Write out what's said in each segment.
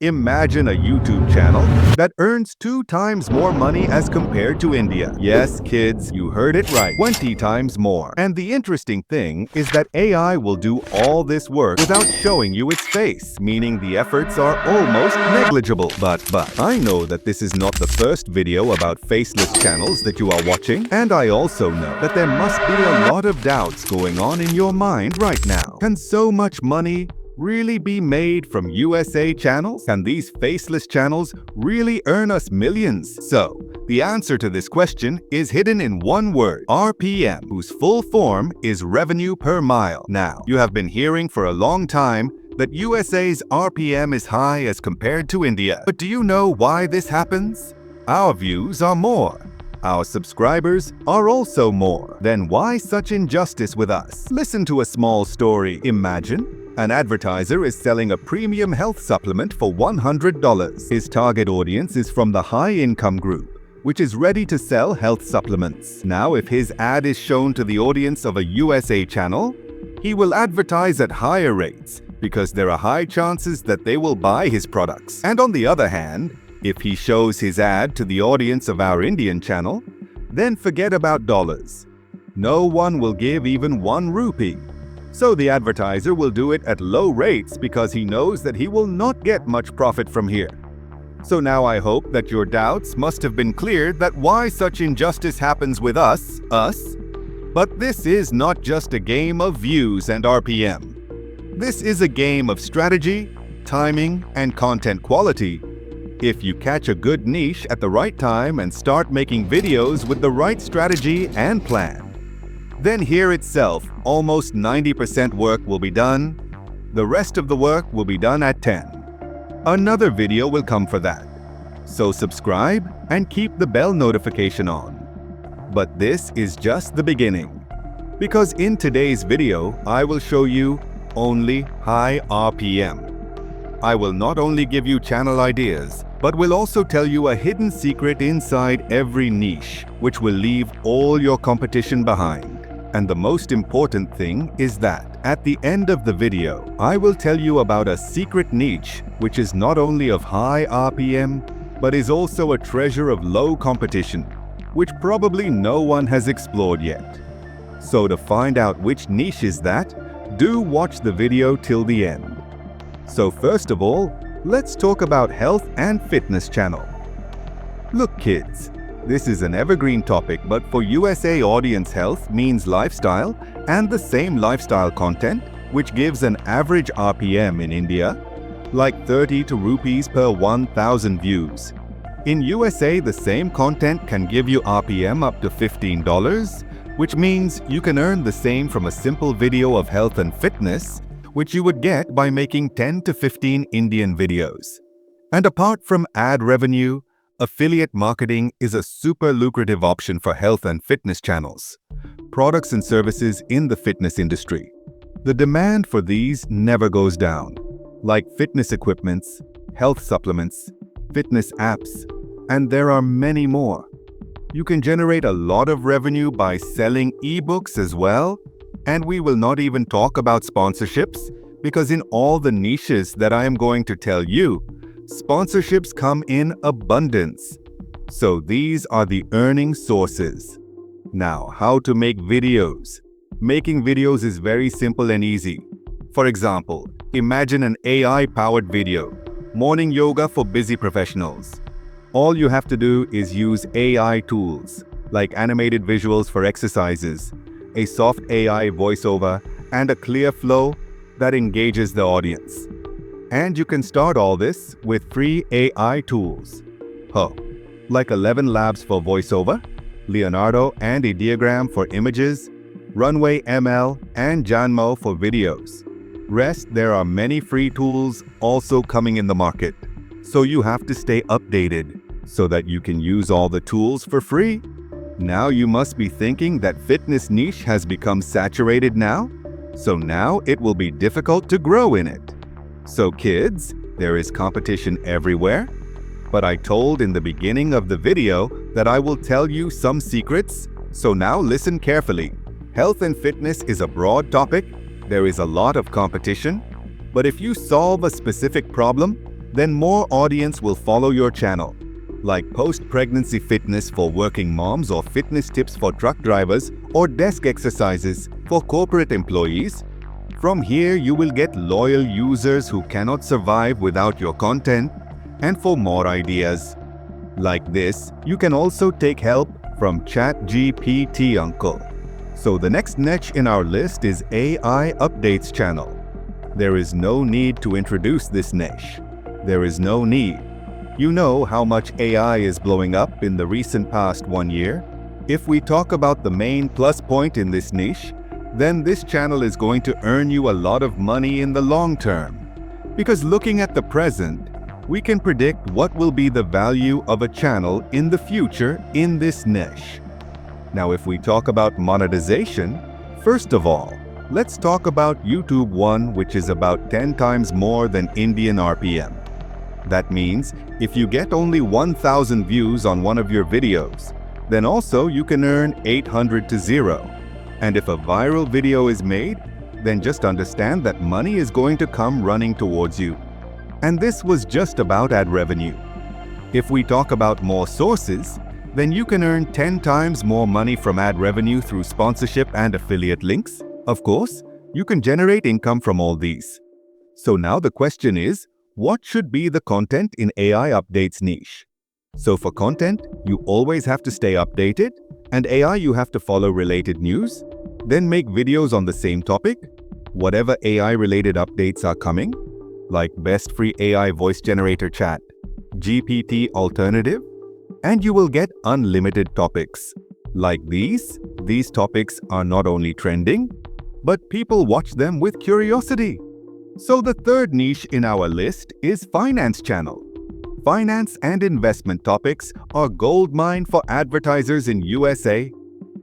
Imagine a YouTube channel that earns 2 times more money as compared to India. Yes, kids, you heard it right. 20 times more. And the interesting thing is that AI will do all this work without showing you its face, meaning the efforts are almost negligible. But I know that this is not the first video about faceless channels that you are watching, and I also know that there must be a lot of doubts going on in your mind right now. Can so much money really be made from USA channels? Can these faceless channels really earn us millions? So, the answer to this question is hidden in one word, RPM, whose full form is revenue per mile. Now, you have been hearing for a long time that USA's RPM is high as compared to India. But do you know why this happens? Our views are more. Our subscribers are also more. Then why such injustice with us? Listen to a small story. Imagine an advertiser is selling a premium health supplement for $100. His target audience is from the high-income group, which is ready to sell health supplements. Now, if his ad is shown to the audience of a USA channel, he will advertise at higher rates because there are high chances that they will buy his products. And on the other hand, if he shows his ad to the audience of our Indian channel, then forget about dollars. No one will give even 1 rupee. So the advertiser will do it at low rates because he knows that he will not get much profit from here. So now I hope that your doubts must have been cleared that why such injustice happens with us. But this is not just a game of views and RPM. This is a game of strategy, timing, and content quality. If you catch a good niche at the right time and start making videos with the right strategy and plan, then here itself, almost 90% work will be done. The rest of the work will be done at 10. Another video will come for that. So subscribe and keep the bell notification on. But this is just the beginning. Because in today's video, I will show you only high RPM. I will not only give you channel ideas, but will also tell you a hidden secret inside every niche, which will leave all your competition behind. And the most important thing is that, at the end of the video, I will tell you about a secret niche which is not only of high RPM, but is also a treasure of low competition, which probably no one has explored yet. So to find out which niche is that, do watch the video till the end. So first of all, let's talk about health and fitness channel. Look kids, this is an evergreen topic, but for USA audience, health means lifestyle and the same lifestyle content, which gives an average RPM in India, like 30 rupees per 1,000 views. In USA, the same content can give you RPM up to $15, which means you can earn the same from a simple video of health and fitness, which you would get by making 10 to 15 Indian videos. And apart from ad revenue, affiliate marketing is a super lucrative option for health and fitness channels, products and services in the fitness industry. The demand for these never goes down, like fitness equipments, health supplements, fitness apps, and there are many more. You can generate a lot of revenue by selling ebooks as well, and we will not even talk about sponsorships because in all the niches that I am going to tell you, sponsorships come in abundance. So these are the earning sources. Now, how to make videos? Making videos is very simple and easy. For example, imagine an AI-powered video, morning yoga for busy professionals. All you have to do is use AI tools, like animated visuals for exercises, a soft AI voiceover, and a clear flow that engages the audience. And you can start all this with free AI tools. Like 11 Labs for voiceover, Leonardo and Ideogram for images, Runway ML and Janmo for videos. Rest, there are many free tools also coming in the market. So you have to stay updated so that you can use all the tools for free. Now you must be thinking that fitness niche has become saturated now, so now it will be difficult to grow in it. So kids, there is competition everywhere, but I told in the beginning of the video that I will tell you some secrets, so now listen carefully. Health and fitness is a broad topic, there is a lot of competition, but if you solve a specific problem, then more audience will follow your channel. Like post-pregnancy fitness for working moms, or fitness tips for truck drivers, or desk exercises for corporate employees. From here, you will get loyal users who cannot survive without your content. And for more ideas like this, you can also take help from ChatGPT Uncle. So the next niche in our list is AI Updates channel. There is no need to introduce this niche. There is no need. You know how much AI is blowing up in the recent past 1 year. If we talk about the main plus point in this niche, then this channel is going to earn you a lot of money in the long term. Because looking at the present, we can predict what will be the value of a channel in the future in this niche. Now, if we talk about monetization, first of all, let's talk about YouTube One, which is about 10 times more than Indian RPM. That means if you get only 1,000 views on one of your videos, then also you can earn 800 to 0. And if a viral video is made, then just understand that money is going to come running towards you. And this was just about ad revenue. If we talk about more sources, then you can earn 10 times more money from ad revenue through sponsorship and affiliate links. Of course, you can generate income from all these. So now the question is, what should be the content in AI Updates niche? So for content, you always have to stay updated, and AI you have to follow related news, then make videos on the same topic, whatever AI-related updates are coming, like best free AI voice generator chat, GPT alternative, and you will get unlimited topics. Like these topics are not only trending, but people watch them with curiosity. So the third niche in our list is Finance channel. Finance and investment topics are goldmine for advertisers in USA.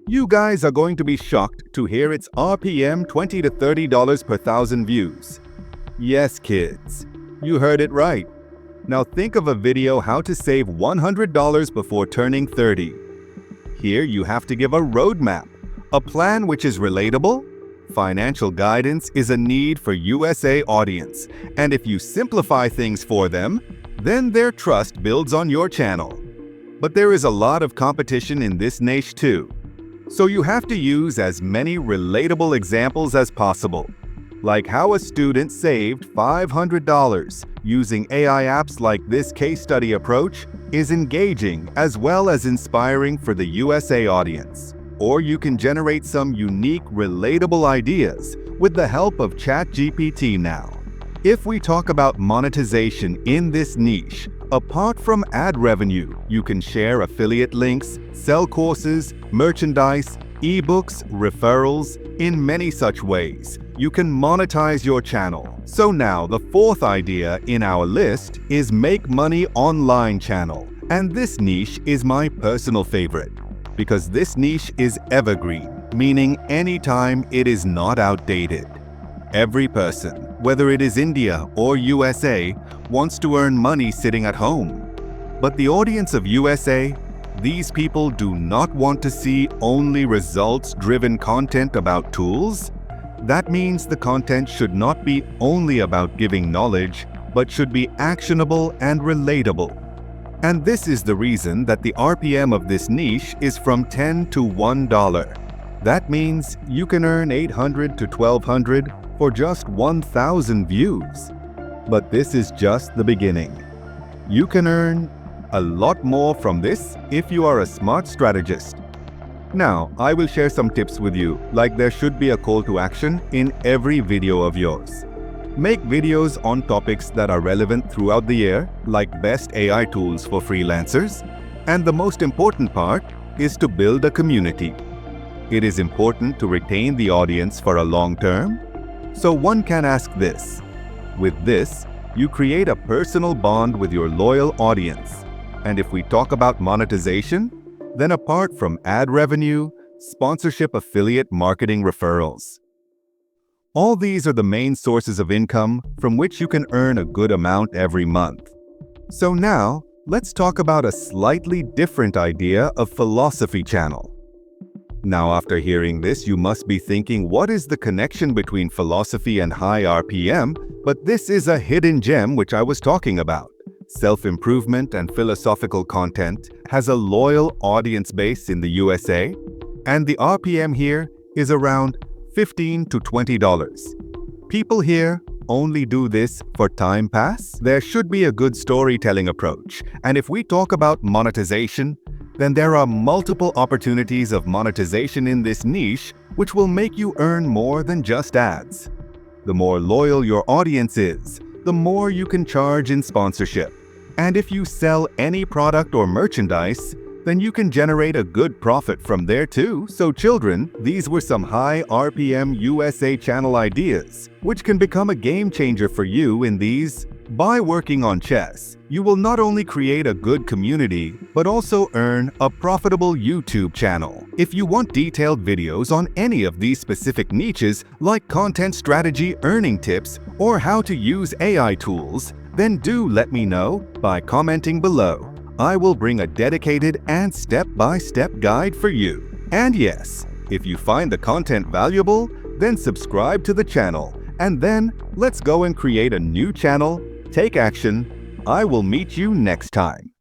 You guys are going to be shocked to hear its RPM $20 to $30 per 1,000 views. Yes, kids, you heard it right. Now think of a video how to save $100 before turning 30. Here you have to give a roadmap, a plan which is relatable. Financial guidance is a need for USA audience, and if you simplify things for them, then their trust builds on your channel. But there is a lot of competition in this niche too. So you have to use as many relatable examples as possible, like how a student saved $500 using AI apps. Like this case study approach is engaging as well as inspiring for the USA audience. Or you can generate some unique, relatable ideas with the help of ChatGPT now. If we talk about monetization in this niche, apart from ad revenue, you can share affiliate links, sell courses, merchandise, ebooks, referrals, in many such ways. You can monetize your channel. So now the fourth idea in our list is Make Money Online channel. And this niche is my personal favorite, because this niche is evergreen, meaning anytime it is not outdated. Every person, whether it is India or USA, wants to earn money sitting at home. But the audience of USA, these people do not want to see only results-driven content about tools. That means the content should not be only about giving knowledge, but should be actionable and relatable. And this is the reason that the RPM of this niche is from $10 to $1. That means you can earn $800 to $1,200 for just 1,000 views. But this is just the beginning. You can earn a lot more from this if you are a smart strategist. Now, I will share some tips with you, like there should be a call to action in every video of yours. Make videos on topics that are relevant throughout the year, like best AI tools for freelancers. And the most important part is to build a community. It is important to retain the audience for a long term. So one can ask this. With this, you create a personal bond with your loyal audience. And if we talk about monetization, then apart from ad revenue, sponsorship, affiliate marketing, referrals. All these are the main sources of income from which you can earn a good amount every month. So now, let's talk about a slightly different idea of philosophy channel. Now, after hearing this, you must be thinking, what is the connection between philosophy and high RPM? But this is a hidden gem which I was talking about. Self-improvement and philosophical content has a loyal audience base in the USA, and the RPM here is around $15 to $20. People here only do this for time pass. There should be a good storytelling approach. And if we talk about monetization, then there are multiple opportunities of monetization in this niche which will make you earn more than just ads. The more loyal your audience is, the more you can charge in sponsorship. And if you sell any product or merchandise, then you can generate a good profit from there too. So children, these were some high RPM USA channel ideas, which can become a game changer for you in these. By working on chess, you will not only create a good community, but also earn a profitable YouTube channel. If you want detailed videos on any of these specific niches, like content strategy, earning tips, or how to use AI tools, then do let me know by commenting below. I will bring a dedicated and step-by-step guide for you. And yes, if you find the content valuable, then subscribe to the channel. And then let's go and create a new channel. Take action. I will meet you next time.